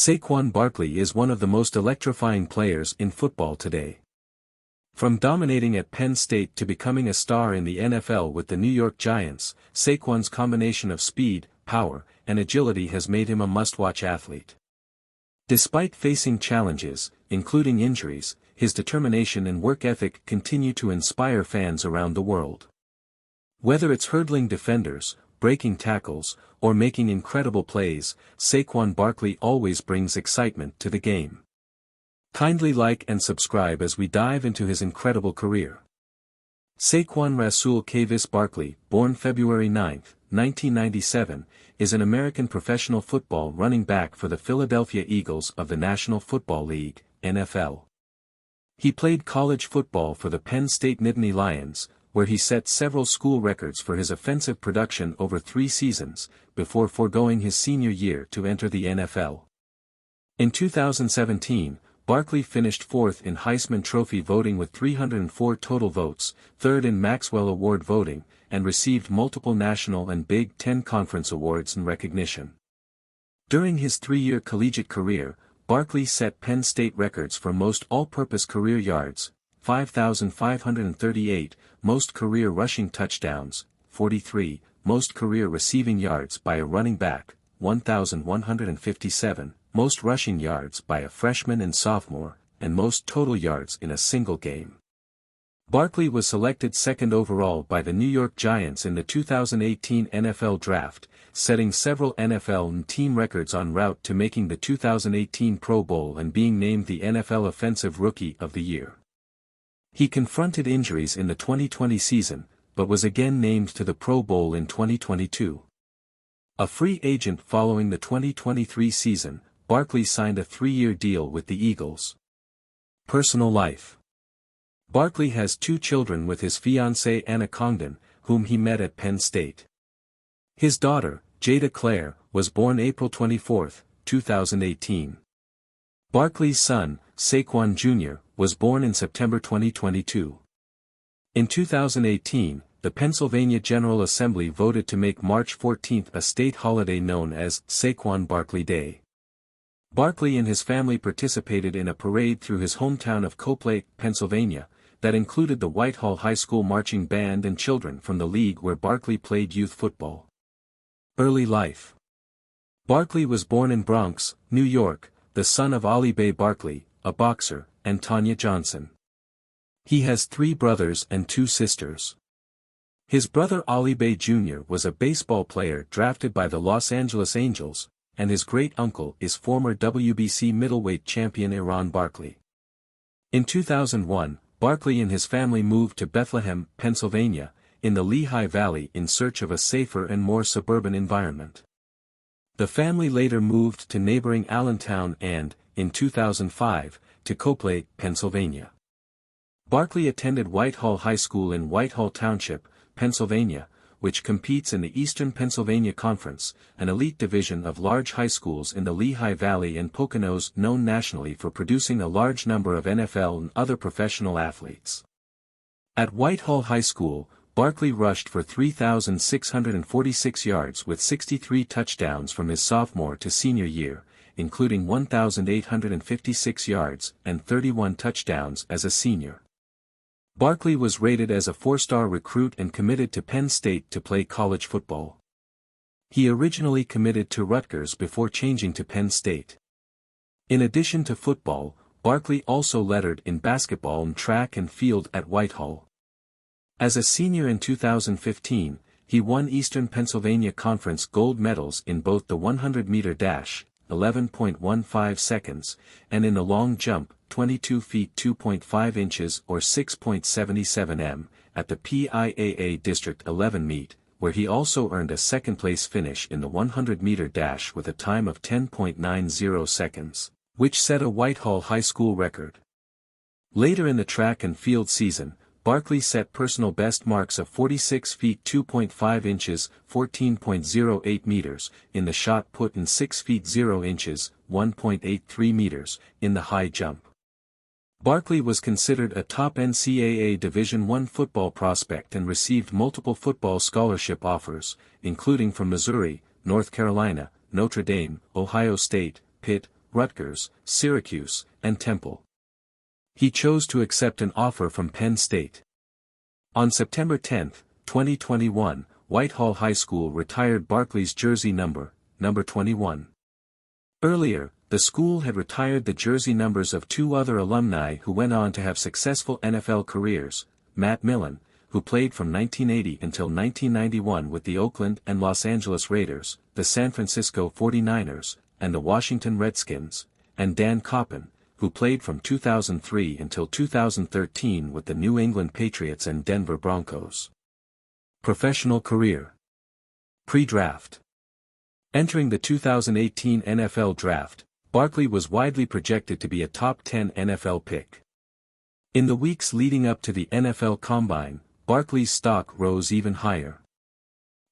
Saquon Barkley is one of the most electrifying players in football today. From dominating at Penn State to becoming a star in the NFL with the New York Giants, Saquon's combination of speed, power, and agility has made him a must-watch athlete. Despite facing challenges, including injuries, his determination and work ethic continue to inspire fans around the world. Whether it's hurdling defenders, breaking tackles, or making incredible plays, Saquon Barkley always brings excitement to the game. Kindly like and subscribe as we dive into his incredible career. Saquon Rasul Quevis Barkley, born February 9, 1997, is an American professional football running back for the Philadelphia Eagles of the National Football League, NFL. He played college football for the Penn State Nittany Lions, where he set several school records for his offensive production over 3 seasons, before foregoing his senior year to enter the NFL. In 2017, Barkley finished 4th in Heisman Trophy voting with 304 total votes, 3rd in Maxwell Award voting, and received multiple national and Big Ten Conference awards and recognition. During his 3-year collegiate career, Barkley set Penn State records for most all-purpose career yards, 5,538, most career rushing touchdowns, 43, most career receiving yards by a running back, 1,157, most rushing yards by a freshman and sophomore, and most total yards in a single game. Barkley was selected 2nd overall by the New York Giants in the 2018 NFL Draft, setting several NFL and team records en route to making the 2018 Pro Bowl and being named the NFL Offensive Rookie of the Year. He confronted injuries in the 2020 season, but was again named to the Pro Bowl in 2022. A free agent following the 2023 season, Barkley signed a 3-year deal with the Eagles. Personal life. Barkley has 2 children with his fiancée Anna Congdon, whom he met at Penn State. His daughter, Jada Claire, was born April 24, 2018. Barkley's son, Saquon Jr., was born in September 2022. In 2018, the Pennsylvania General Assembly voted to make March 14 a state holiday known as Saquon Barkley Day. Barkley and his family participated in a parade through his hometown of Collegiate, Pennsylvania, that included the Whitehall High School marching band and children from the league where Barkley played youth football. Early life. Barkley was born in Bronx, New York, the son of Ali Bey Barkley, a boxer, and Tanya Johnson. He has 3 brothers and 2 sisters. His brother Ali Bey Jr. was a baseball player drafted by the Los Angeles Angels, and his great-uncle is former WBC middleweight champion Saquon Barkley. In 2001, Barkley and his family moved to Bethlehem, Pennsylvania, in the Lehigh Valley in search of a safer and more suburban environment. The family later moved to neighboring Allentown and, in 2005, to Collegiate, Pennsylvania. Barkley attended Whitehall High School in Whitehall Township, Pennsylvania, which competes in the Eastern Pennsylvania Conference, an elite division of large high schools in the Lehigh Valley and Poconos known nationally for producing a large number of NFL and other professional athletes. At Whitehall High School, Barkley rushed for 3,646 yards with 63 touchdowns from his sophomore to senior year, including 1,856 yards and 31 touchdowns as a senior. Barkley was rated as a 4-star recruit and committed to Penn State to play college football. He originally committed to Rutgers before changing to Penn State. In addition to football, Barkley also lettered in basketball and track and field at Whitehall. As a senior in 2015, he won Eastern Pennsylvania Conference gold medals in both the 100-meter dash, 11.15 seconds, and in the long jump, 22 feet 2.5 inches or 6.77 m, at the PIAA District 11 meet, where he also earned a second-place finish in the 100-meter dash with a time of 10.90 seconds, which set a Whitehall High School record. Later in the track and field season, Barkley set personal best marks of 46 feet 2.5 inches, 14.08 meters, in the shot put and 6 feet 0 inches, 1.83 meters, in the high jump. Barkley was considered a top NCAA Division I football prospect and received multiple football scholarship offers, including from Missouri, North Carolina, Notre Dame, Ohio State, Pitt, Rutgers, Syracuse, and Temple. He chose to accept an offer from Penn State. On September 10, 2021, Whitehall High School retired Barkley's jersey number 21. Earlier, the school had retired the jersey numbers of two other alumni who went on to have successful NFL careers, Matt Millen, who played from 1980 until 1991 with the Oakland and Los Angeles Raiders, the San Francisco 49ers, and the Washington Redskins, and Dan Coppin, who played from 2003 until 2013 with the New England Patriots and Denver Broncos. Professional career. Pre-draft. Entering the 2018 NFL Draft, Barkley was widely projected to be a top 10 NFL pick. In the weeks leading up to the NFL Combine, Barkley's stock rose even higher.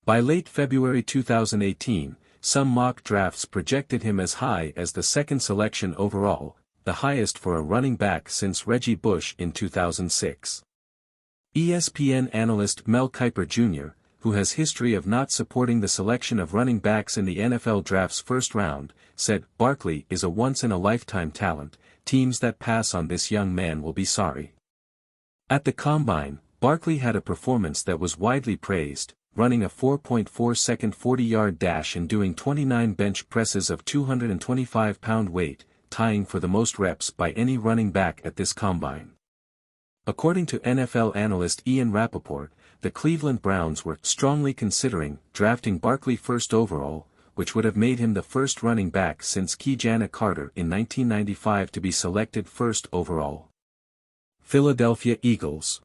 By late February 2018, some mock drafts projected him as high as the second selection overall, the highest for a running back since Reggie Bush in 2006. ESPN analyst Mel Kiper Jr., who has history of not supporting the selection of running backs in the NFL Draft's first round, said, "Barkley is a once-in-a-lifetime talent, teams that pass on this young man will be sorry." At the Combine, Barkley had a performance that was widely praised, running a 4.4-second 40-yard dash and doing 29 bench presses of 225-pound weight, tying for the most reps by any running back at this Combine. According to NFL analyst Ian Rappaport, the Cleveland Browns were strongly considering drafting Barkley first overall, which would have made him the first running back since Keyjana Carter in 1995 to be selected first overall. Philadelphia Eagles.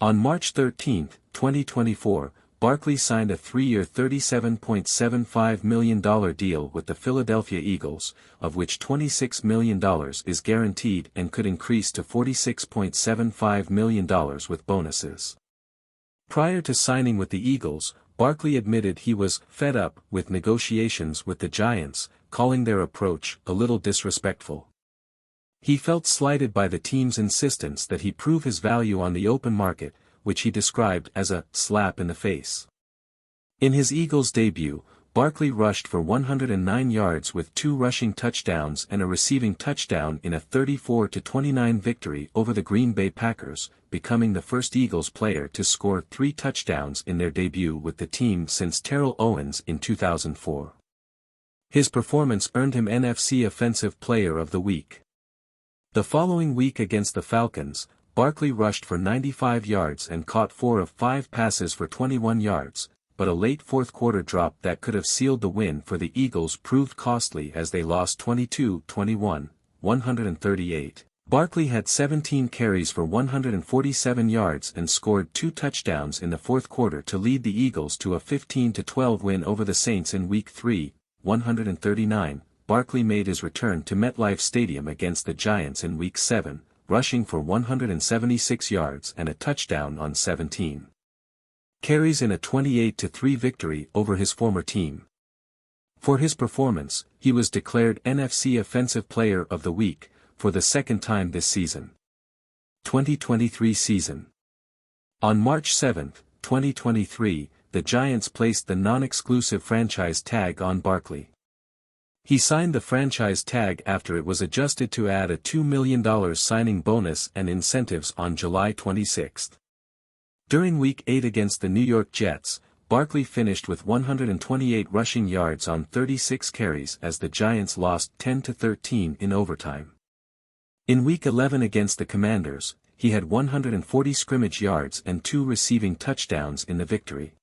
On March 13, 2024, Barkley signed a 3-year $37.75 million deal with the Philadelphia Eagles, of which $26 million is guaranteed and could increase to $46.75 million with bonuses. Prior to signing with the Eagles, Barkley admitted he was fed up with negotiations with the Giants, calling their approach a little disrespectful. He felt slighted by the team's insistence that he prove his value on the open market, which he described as a slap in the face. In his Eagles debut, Barkley rushed for 109 yards with 2 rushing touchdowns and a receiving touchdown in a 34-29 victory over the Green Bay Packers, becoming the first Eagles player to score 3 touchdowns in their debut with the team since Terrell Owens in 2004. His performance earned him NFC Offensive Player of the Week. The following week against the Falcons, Barkley rushed for 95 yards and caught 4 of 5 passes for 21 yards, but a late fourth-quarter drop that could have sealed the win for the Eagles proved costly as they lost 22-21, 138. Barkley had 17 carries for 147 yards and scored 2 touchdowns in the fourth quarter to lead the Eagles to a 15-12 win over the Saints in Week 3, 139. Barkley made his return to MetLife Stadium against the Giants in Week 7, rushing for 176 yards and a touchdown on 17 carries in a 28-3 victory over his former team. For his performance, he was declared NFC Offensive Player of the Week for the second time this season. 2023 season. On March 7, 2023, the Giants placed the non-exclusive franchise tag on Barkley. He signed the franchise tag after it was adjusted to add a $2 million signing bonus and incentives on July 26. During Week 8 against the New York Jets, Barkley finished with 128 rushing yards on 36 carries as the Giants lost 10-13 in overtime. In Week 11 against the Commanders, he had 140 scrimmage yards and 2 receiving touchdowns in the victory.